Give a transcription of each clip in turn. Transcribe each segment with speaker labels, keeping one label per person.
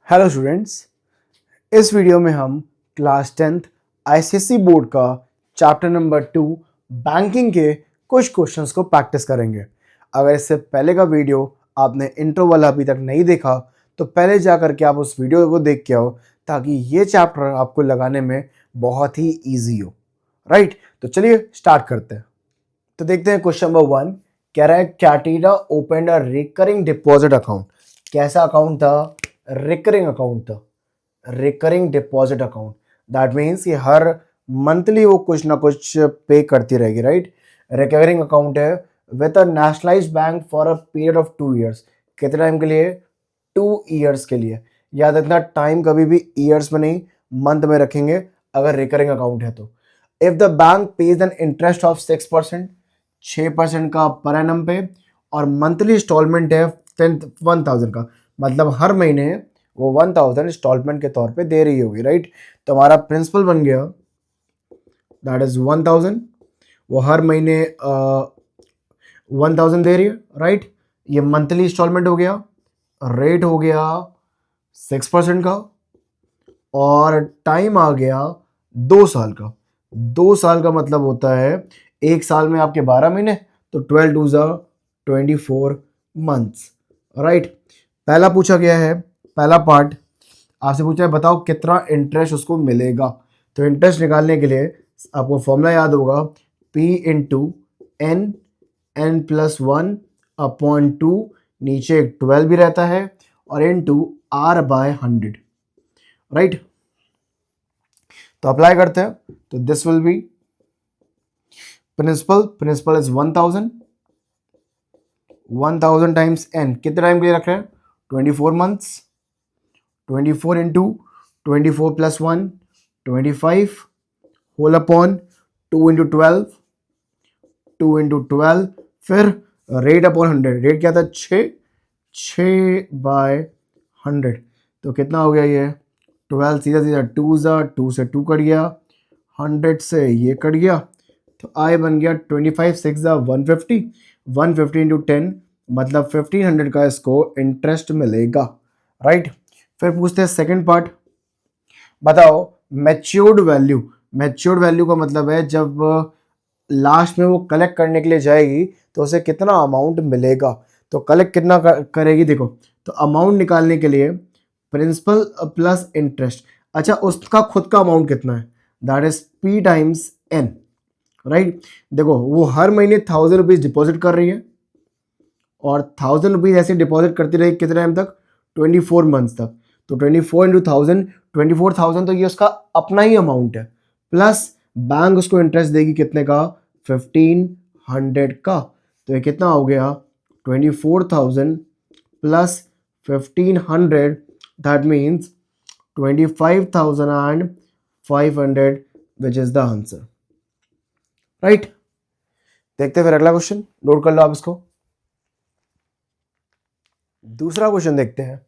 Speaker 1: Hello students, इस video में हम क्लास 10th आईसीएसई बोर्ड का चैप्टर नंबर 2 बैंकिंग के कुछ क्वेश्चंस को प्रैक्टिस करेंगे। अगर इससे पहले का वीडियो आपने इंट्रो वाला अभी तक नहीं देखा तो पहले जा करके आप उस वीडियो को देख के आओ ताकि ये चैप्टर आपको लगाने में बहुत ही ईजी हो। राइट, तो चलिए स्टार्ट करते हैं। तो देखते हैं क्वेश्चन नंबर 1। कह रहा है Katrina opened a recurring deposit account. कैसा अकाउंट था? रिकरिंग अकाउंट था, recurring deposit account. That means ये हर मंथली वो कुछ ना कुछ पे करती रहेगी। राइट, रिकरिंग अकाउंट है with a nationalised bank for a period of 2 years। कितने टाइम के लिए? 2 years के लिए। याद रखना, टाइम कभी भी ईयर्स में नहीं, मंथ में रखेंगे अगर रिकरिंग अकाउंट है तो। If the bank page an interest of 6%, 6% का पर एनम पे, और मंथली इंस्टॉलमेंट है 1000 का, मतलब हर महीने वो 1000 इंस्टॉलमेंट के तौर पे दे रही होगी। राइट, तो हमारा प्रिंसिपल बन गया दैट इज 1000। वो हर महीने 1000 दे रही है। राइट, ये मंथली इंस्टॉलमेंट हो गया, रेट हो गया 6% का, और टाइम आ गया 2 साल का। 2 साल का मतलब होता है एक साल में आपके 12 महीने, तो 12 2 24 मंथ्स। राइट, पहला पूछा गया है, पहला पार्ट आपसे पूछा है बताओ कितना इंटरेस्ट उसको मिलेगा। तो इंटरेस्ट निकालने के लिए आपको फॉर्मूला याद होगा, P इंटू एन, n+1/2, नीचे एक 12 भी रहता है, और इंटू R/100। राइट, तो अप्लाई करते हैं। तो this will be principal is 1000 times n। कितने टाइम के लिए रख रहे हैं? 24 months. 24 into 24 + 1 25 whole upon 2 into 12, 2 into 12, फिर रेट अपॉन 100। रेट क्या था? 6/100। तो कितना हो गया ये? 12 सीधा सीधा 2 से 2 कट गया, 100 से ये कट गया, तो आई बन गया 25 6 150। 150 इंटू 10 मतलब 1500 का इसको इंटरेस्ट मिलेगा। राइट, फिर पूछते हैं सेकंड पार्ट, बताओ मैच्योर्ड वैल्यू। मैच्योर्ड वैल्यू का मतलब है जब लास्ट में वो कलेक्ट करने के लिए जाएगी तो उसे कितना अमाउंट मिलेगा। तो कलेक्ट कितना करेगी देखो, तो अमाउंट निकालने के लिए प्रिंसिपल प्लस इंटरेस्ट। अच्छा, उसका खुद का अमाउंट कितना है? That is P times N। Right, देखो वो हर महीने 1000 रुपीज डिपॉजिट कर रही है, और 1000 रुपीज ऐसे डिपॉजिट करती रहेगी कितने टाइम तक? 24 मंथ्स तक। तो 24 इंटू 1000, 24,000, तो ये उसका अपना ही अमाउंट है, प्लस बैंक उसको इंटरेस्ट देगी कितने का? 1500 का। तो ये कितना हो गया? 24,000 plus 1500, that means 25,500, which is the answer. Right, देखते हैं फिर अगला क्वेश्चन, नोट कर लो आप इसको। दूसरा क्वेश्चन देखते हैं।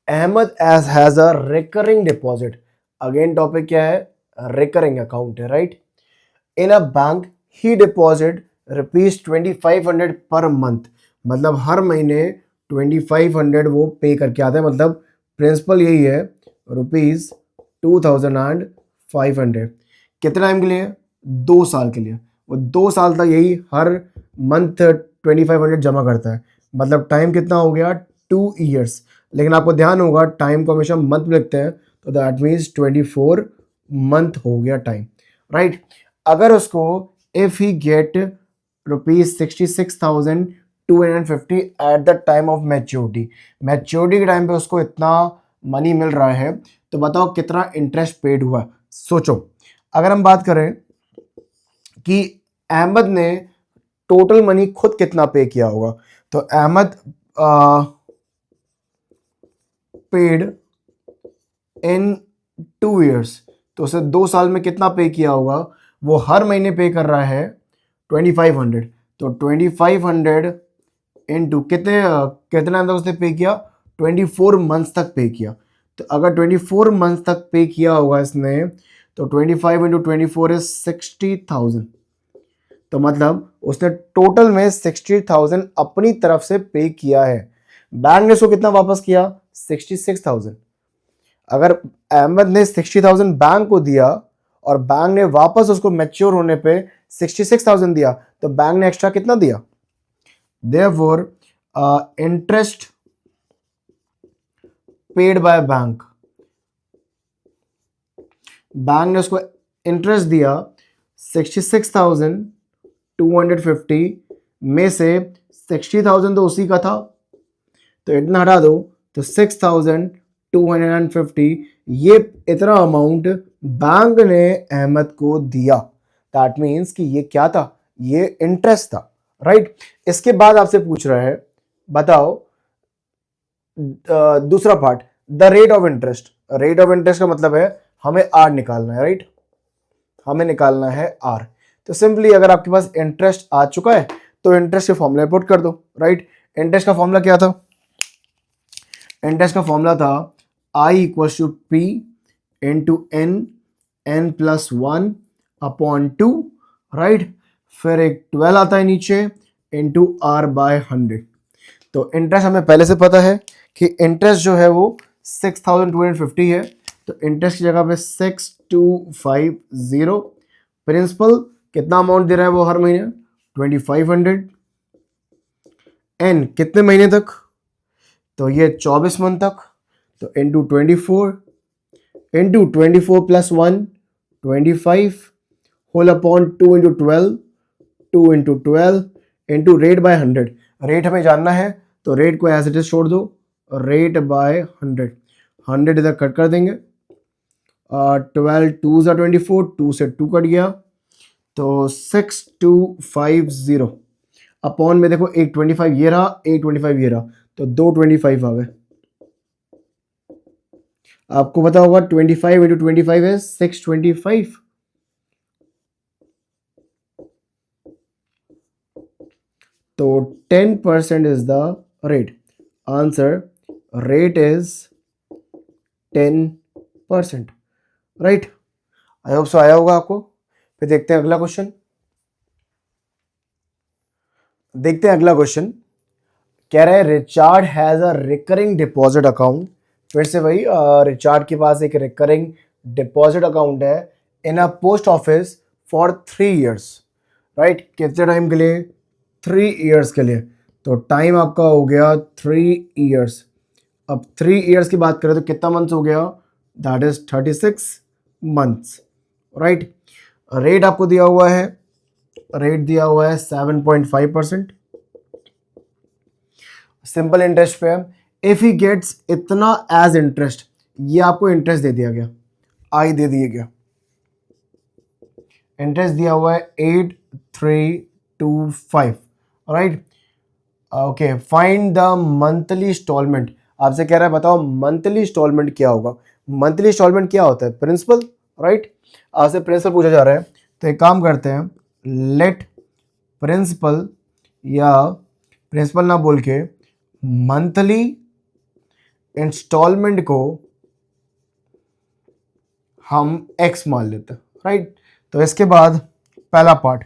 Speaker 1: Ahmad has a recurring deposit. Again topic क्या है? रिकरिंग अकाउंट है। Right, in a bank he deposit ₹2500 per month, मतलब हर महीने 2500 वो पे करके आता है, मतलब प्रिंसिपल यही है ₹2500। कितने टाइम के लिए? 2 साल के लिए। वो 2 साल तक यही हर मंथ 2500 जमा करता है, मतलब टाइम कितना हो गया? 2 years। लेकिन आपको ध्यान होगा टाइम को हमेशा मंथ में लिखते हैं, तो दैट मीन्स 24 मंथ हो गया टाइम। राइट, अगर उसको if he get ₹66,250 at the time of maturity, maturity के टाइम पे उसको इतना मनी मिल रहा है, तो बताओ कितना इंटरेस्ट पेड हुआ। सोचो, अगर हम बात करें कि अहमद ने टोटल मनी खुद कितना पे किया होगा, तो अहमद पेड इन 2 years, तो उसे 2 साल में कितना पे किया होगा? वो हर महीने पे कर रहा है 2500, तो 2500 इंटू कितने कितना तक उसने पे किया? 24 मंथ्स तक पे किया। तो अगर 24 मंथ्स तक पे किया होगा इसने, तो 25 इंटू 24 इज 60,000। तो मतलब उसने टोटल में 60,000 अपनी तरफ से पे किया है। बैंक ने उसको कितना वापस किया? 66,000। अगर अहमद ने 60,000 बैंक को दिया और बैंक ने वापस उसको मैच्योर होने पे 66,000 दिया, तो बैंक ने एक्स्ट्रा कितना दिया? Therefore interest paid by bank, bank ने उसको इंटरेस्ट दिया 66,250 में से 60,000 तो उसी का था, तो इतना हटा दो तो 6,250, ये इतना अमाउंट बैंक ने अहमद को दिया। दैट मीन्स कि ये क्या था? ये इंटरेस्ट था, राइट। इसके बाद आपसे पूछ रहा है, बताओ दूसरा part, the rate of interest. Rate of interest का मतलब है हमें आर निकालना है, राइट, हमें निकालना है आर। तो सिंपली अगर आपके पास इंटरेस्ट आ चुका है तो इंटरेस्ट के फॉर्मूला पुट कर दो, राइट। इंटरेस्ट का फॉर्मूला क्या था? इंटरेस्ट का फॉर्मूला था I equal to P into N plus 1 upon 2, right. फिर एक 12 आता है नीचे इंटू आर बाय 100। तो इंटरेस्ट हमें पहले से पता है कि इंटरेस्ट जो है वो 6,250 है, तो इंटरेस्ट की जगह पे 6,250। प्रिंसिपल कितना अमाउंट दे रहा है वो हर महीने? 2,500। एन कितने महीने तक? तो ये 24 मंथ तक, तो into 24 plus 1 25 whole upon 2 into 12 2 into 12 into rate by 100। Rate हमें जानना है तो रेट को एज इट इज छोड़ दो, रेट बाय 100, 100 इधर कट कर देंगे। 12 2 ज़ा 24, 2 से 2 कट गया, तो 6,250 अपॉन में देखो 825 ये रहा, 825 ये रहा, तो 225 आ गए। आपको पता होगा 25 इंटू 25 है 625। तो 10% is the rate. Answer rate is 10%, right. I hope so आया होगा आपको। फिर देखते हैं अगला क्वेश्चन। कह रहा है Richard has a recurring deposit account. फिर से वही, रिचार्ड के पास एक रिकरिंग डिपॉजिट अकाउंट है in a post office for 3 years, right. कितने टाइम के लिए? 3 years के लिए। तो टाइम आपका हो गया 3 years। अब 3 years की बात करें तो कितना मंथ्स हो गया? That is 36 months, right. Rate आपको दिया हुआ है, रेट दिया हुआ है 7.5%। सिंपल इंटरेस्ट पे है। इफ ही गेट्स इतना एज इंटरेस्ट, ये आपको इंटरेस्ट दे दिया गया, आई दे दिया गया, इंटरेस्ट दिया हुआ है 8,325, right. Okay, find the monthly instalment. आपसे कह रहा है बताओ मंथली इंस्टॉलमेंट क्या होगा। मंथली इंस्टॉलमेंट क्या होता है? Principal, right. आपसे प्रिंसिपल पूछा जा रहा है, तो एक काम करते हैं, लेट प्रिंसिपल, या प्रिंसिपल ना बोल के मंथली इंस्टॉलमेंट को हम एक्स मान लेते हैं, राइट। तो इसके बाद पहला पार्ट,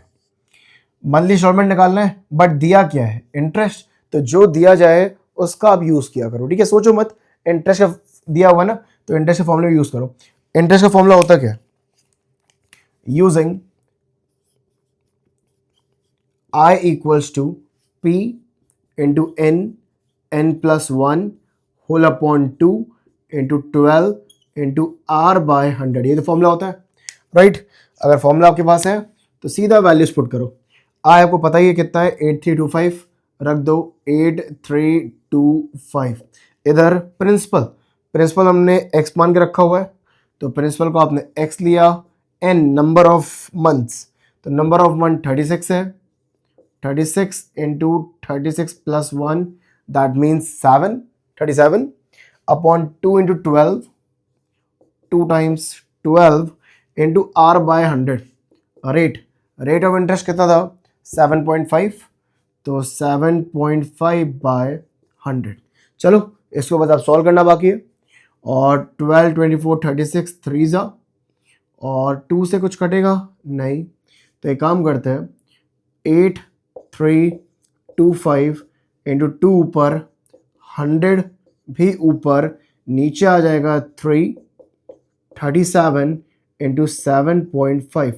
Speaker 1: मंथली इंस्टॉलमेंट निकालना है, बट दिया क्या है? इंटरेस्ट। तो जो दिया जाए उसका आप यूज किया करो, ठीक है। सोचो मत, इंटरेस्ट का दिया हुआ ना, तो इंटरेस्ट के फॉर्मूले यूज करो। इंटरेस्ट का फॉर्मूला होता क्या है? Using I equals to P into N plus 1 whole upon 2 into 12 into R by 100, ये तो फॉर्मूला होता है, राइट। अगर फॉर्मूला आपके पास है तो सीधा वैल्यूज पुट करो। आई आपको पता ही है कितना है, 8,325, रख दो 8,325। इधर प्रिंसिपल हमने एक्स मान के रखा हुआ है, तो प्रिंसिपल को आपने एक्स लिया, एन नंबर ऑफ मंथ्स, तो नंबर ऑफ मंथ 36 है, 36 into 36 plus 1 that means 37 upon 2 into 12, 2 times 12 into R by 100। Rate of interest कितना था? 7.5, तो 7.5 बाय 100। चलो इसको बस आप सॉल्व करना बाकी है। और 12 24 36 3 ज़ा, और 2 से कुछ कटेगा नहीं, तो एक काम करते हैं, 8,325 इंटू 2 ऊपर, 100 भी ऊपर, नीचे आ जाएगा 3, 37 इंटू 7.5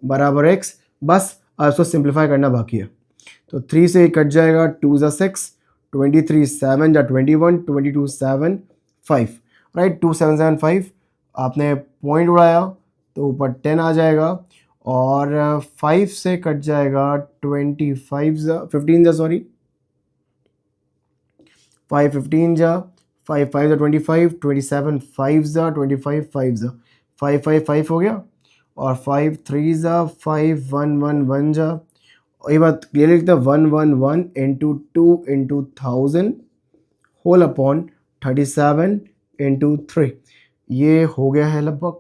Speaker 1: बराबर x। बस अब इसको सिंप्लीफाई करना बाकी है। तो 3 से कट जाएगा, 2 ज़ा 6, 23 7 जा 21, 22 7 5, राइट। 2775 आपने पॉइंट उड़ाया तो ऊपर 10 आ जाएगा, और 5 से कट जाएगा 15 जा सॉरी 5 15 जा 5 5 जा 25, 27 5 जा 25 5 जा 5 5 5 हो गया, और 5 3 जा 5 1 1 1 जा, ये बात क्लियर लिखते हैं 1 1 1 into 2 into 1000 whole upon 37 into 3। ये हो गया है लगभग,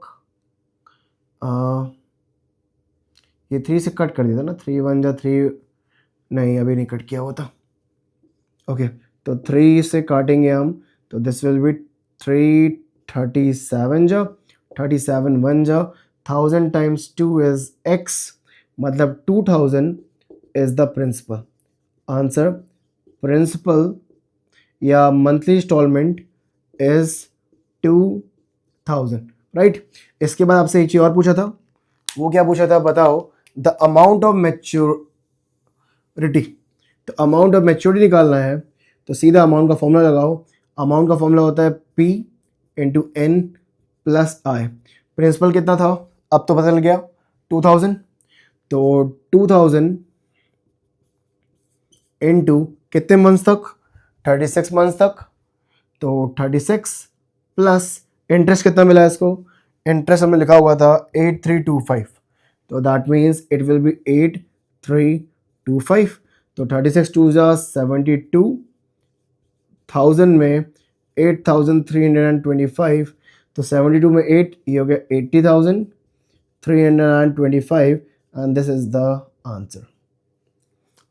Speaker 1: ये 3 से कट कर दिया था ना, 3 1 जा 3, नहीं अभी नहीं कट किया हुआ था। ओके, तो 3 से काटेंगे हम, तो दिस विल बी 337 जा 37 1 जा 1000 टाइम्स 2 इज x, मतलब 2000 is the principal answer. Principal या मंथली इंस्टॉलमेंट इज 2000, राइट। इसके बाद आपसे एक चीज और पूछा था, वो क्या पूछा था बताओ, द अमाउंट ऑफ मैच्योरिटी। तो अमाउंट ऑफ मैच्योरिटी निकालना है, तो सीधा अमाउंट का फॉर्मूला लगाओ। अमाउंट का फॉर्मूला होता है P इंटू एन प्लस आई। प्रिंसिपल कितना था अब तो पता चल गया, 2000। तो 2000 इंटू कितने मंथ्स तक, 36 मंथ्स तक, तो 36 प्लस इंटरेस्ट कितना मिला है इसको, इंटरेस्ट हमने लिखा हुआ था 8325, तो that means it will be 8325। तो 36 2 जा 72, 1000 में 8325, तो 72 में 8, ये हो गया 80,325, and this is the answer,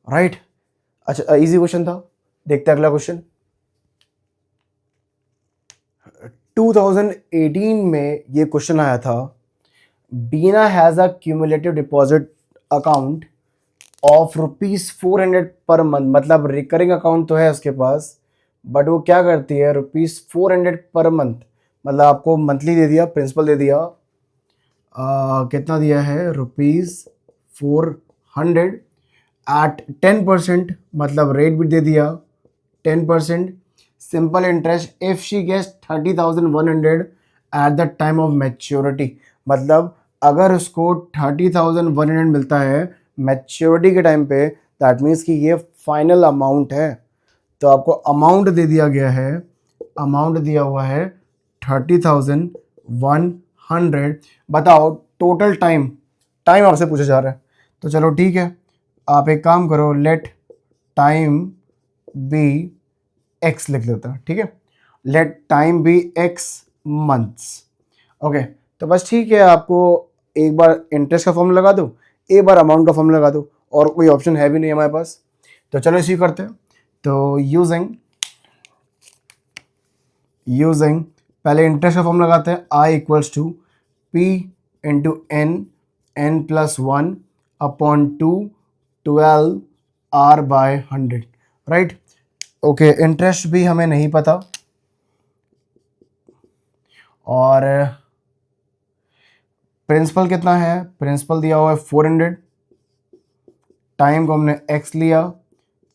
Speaker 1: right. अच्छा, इजी क्वेश्चन था। देखते हैं अगला क्वेश्चन। 2018 में ये क्वेश्चन आया था, Beena has a cumulative deposit account of ₹400 per month, मतलब रिकरिंग अकाउंट तो है उसके पास, बट वो क्या करती है ₹400 पर मंथ, मतलब आपको मंथली दे दिया, प्रिंसिपल दे दिया, कितना दिया है ₹400 एट 10%, मतलब रेट भी दे दिया 10%, simple interest if she gets 30,100 at the time of maturity, मतलब अगर उसको 30,100 मिलता है मैच्योरिटी के टाइम पे, दैट मीन्स कि ये फाइनल अमाउंट है। तो आपको अमाउंट दे दिया गया है, अमाउंट दिया हुआ है 30,100। बताओ टोटल टाइम, टाइम आपसे पूछा जा रहा है, तो चलो ठीक है, आप एक काम करो, लेट टाइम बी एक्स लिख लेता है, ठीक है, let time be X months. Okay, तो बस ठीक है, आपको एक बार इंटरेस्ट का फॉर्मूला लगा दो, एक बार अमाउंट का फॉर्मूला लगा दो, और कोई ऑप्शन है भी नहीं हमारे पास, तो चलो इसी करते हैं। तो यूजिंग पहले इंटरेस्ट का फॉर्मूला लगाते हैं, I equals to P into N plus 1 upon 2 12 R by 100, right. Okay, interest भी हमें नहीं पता, और प्रिंसिपल कितना है, प्रिंसिपल दिया हुआ है 400, टाइम को हमने x लिया,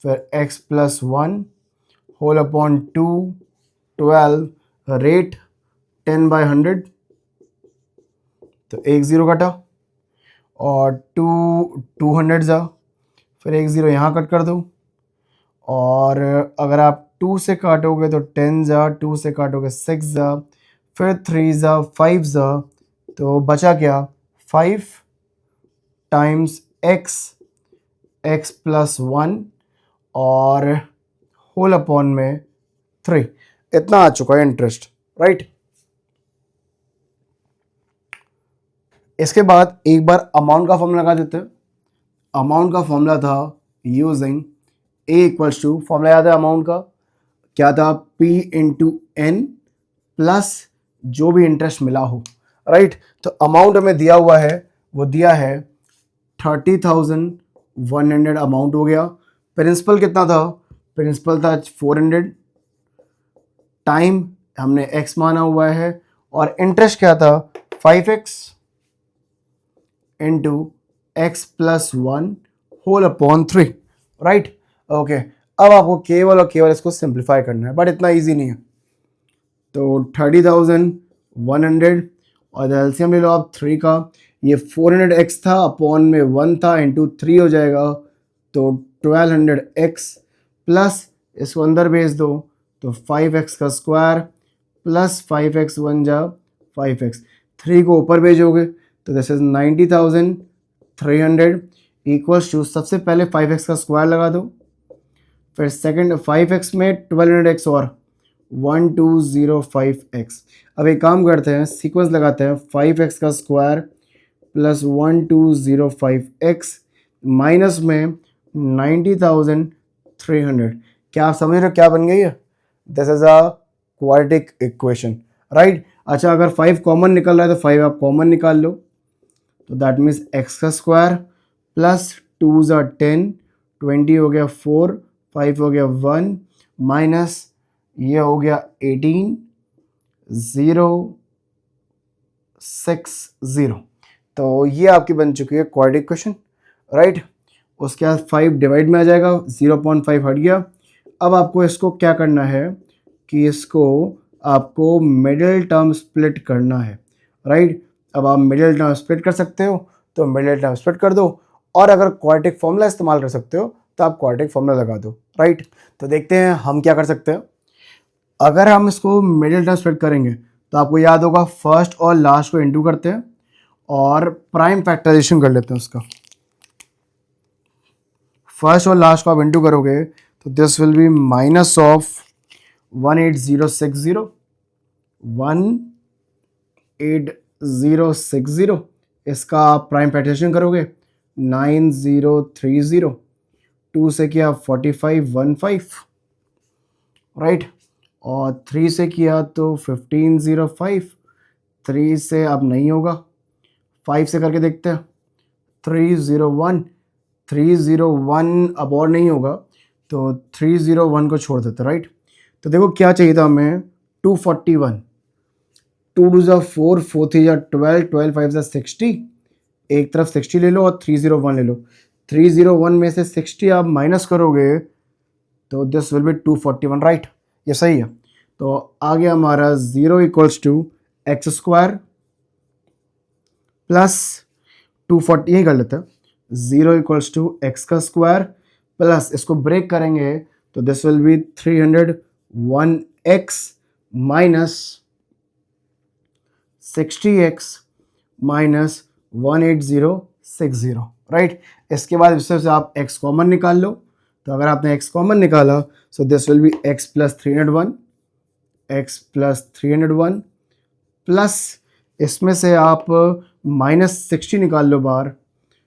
Speaker 1: फिर x plus 1 whole upon 2 12, rate 10/100, तो एक ज़ीरो कटा, और 200 जा, फिर एक ज़ीरो यहाँ कट कर दो, और अगर आप 2 से काटोगे तो 10 जा, 2 से काटोगे 6 जा, फिर 3 जा 5 जा, तो बचा क्या 5 टाइम्स x प्लस 1 और होल अपॉन में 3, इतना आ चुका है इंटरेस्ट, राइट। इसके बाद एक बार अमाउंट का फॉर्मूला लगा देते हैं। अमाउंट का फॉर्मूला था using a equals to, formula याद है अमाउंट का क्या था, p इंटू एन प्लस जो भी इंटरेस्ट मिला हो, राइट। तो अमाउंट हमें दिया हुआ है, वो दिया है 30,100 अमाउंट हो गया। प्रिंसिपल कितना था, प्रिंसिपल था 400, टाइम हमने x माना हुआ है, और इंटरेस्ट क्या था 5x into X plus one whole upon 3, right. Okay, अब आपको केवल और केवल इसको सिंप्लीफाई करना है, बट इतना इजी नहीं है। तो 30,100 और एलसीएम ले लो आप 3 का, ये 400x था अपॉन में 1 था इंटू 3 हो जाएगा, तो 1200x प्लस इसको अंदर भेज दो तो 5x का स्क्वायर प्लस 5x 1 जा 5x, 3 को ऊपर भेजोगे तो दिस इज 90,300 इक्वल्स टू, सबसे पहले 5x का स्क्वायर लगा दो, फिर सेकंड 5x में 1200x और 1205x। अब एक काम करते हैं, सीक्वेंस लगाते हैं, 5x का स्क्वायर प्लस 1205x माइनस में 90,300। क्या आप समझ रहे हो क्या बन गई है? This is a quadratic equation, right. अच्छा, अगर 5 कॉमन निकल रहा है तो 5 आप कॉमन निकाल लो, तो दैट मीन्स x का स्क्वायर प्लस 2 ज़ा 10, 20 हो गया 4, 5 हो गया 1 माइनस ये हो गया 18, 060। तो ये आपकी बन चुकी है क्वाड्रेटिक इक्वेशन, राइट। उसके बाद 5 डिवाइड में आ जाएगा, 0.5 हट गया। अब आपको इसको क्या करना है कि इसको आपको मिडिल टर्म स्प्लिट करना है, राइट। अब आप मिडिल टर्म स्प्लिट कर सकते हो तो मिडिल टर्म स्प्लिट कर दो, और अगर क्वाड्रेटिक फॉर्मूला इस्तेमाल कर सकते हो तो आप क्वाड्रेटिक फॉर्मूला लगा दो, राइट। तो देखते हैं हम क्या कर सकते हैं। अगर हम इसको मिडिल टर्म स्प्लिट करेंगे तो आपको याद होगा फर्स्ट और लास्ट को इंटू करते हैं और प्राइम फैक्टराइजेशन कर लेते हैं उसका। फर्स्ट और लास्ट को आप इंटू करोगे तो this will B minus of 18060, 18060, इसका आप प्राइम फैक्टराइजेशन करोगे 9030, 2 से किया 4515, राइट, और 3 से किया तो 1505, 3 से अब नहीं होगा, 5 से करके देखते हैं 301, 301 अब और नहीं होगा तो 301 को छोड़ देते, राइट। तो देखो क्या चाहिए था हमें 241, 2 2 ज़ा 4, 4 3 ज़ा 12, 12 5 ज़ा 60, एक तरफ 60 ले लो और 301 ले लो, 301 में से 60 आप माइनस करोगे तो दिस विल बी 241, राइट। ये सही है। तो आ गया हमारा 0 equals to X square plus 240, यही कर लेते हैं, 0 इक्वल्स टू एक्स का स्क्वायर प्लस इसको ब्रेक करेंगे तो this will be 301x minus 60x minus 18060, right. इसके बाद इससे आप x कॉमन निकाल लो, तो अगर आपने x कॉमन निकाला so this will B x plus 301, x plus 301 plus इसमें से आप माइनस 60 निकाल लो बाहर।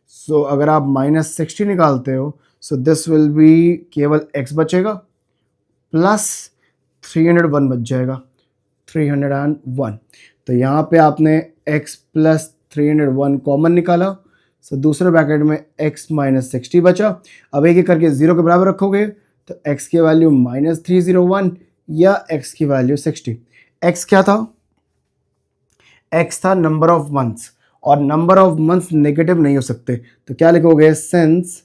Speaker 1: सो अगर आप माइनस 60 निकालते हो सो दिस विल बी केवल x बचेगा प्लस 301 बच जाएगा, 301। तो यहाँ पे आपने x प्लस 301 कॉमन निकाला, सो दूसरे ब्रैकेट में x माइनस 60 बचा। अब एक एक करके 0 के बराबर रखोगे तो x की वैल्यू माइनस 301 या x की वैल्यू 60। x क्या था? x था नंबर ऑफ मंथ्स, और नंबर ऑफ मंथ्स नेगेटिव नहीं हो सकते, तो क्या लिखोगे? Since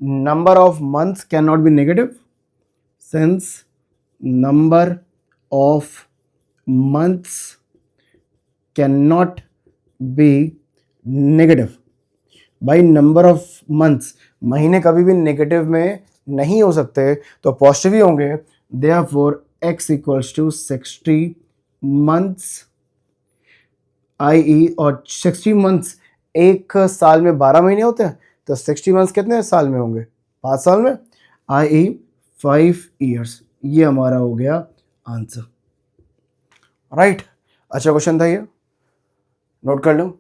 Speaker 1: number of months can not be negative, since number of months can not be negative. भाई नंबर ऑफ मंथ्स, महीने कभी भी नेगेटिव में नहीं हो सकते, तो पॉजिटिव ही होंगे। Therefore x equals to 60 months, i.e. और 60 मंथ्स एक साल में 12 महीने होते हैं, तो 60 मंथ्स कितने साल में होंगे? 5 साल में, i.e. 5 ईयर्स। ये हमारा हो गया आंसर, राइट। अच्छा क्वेश्चन था ये, नोट कर लो।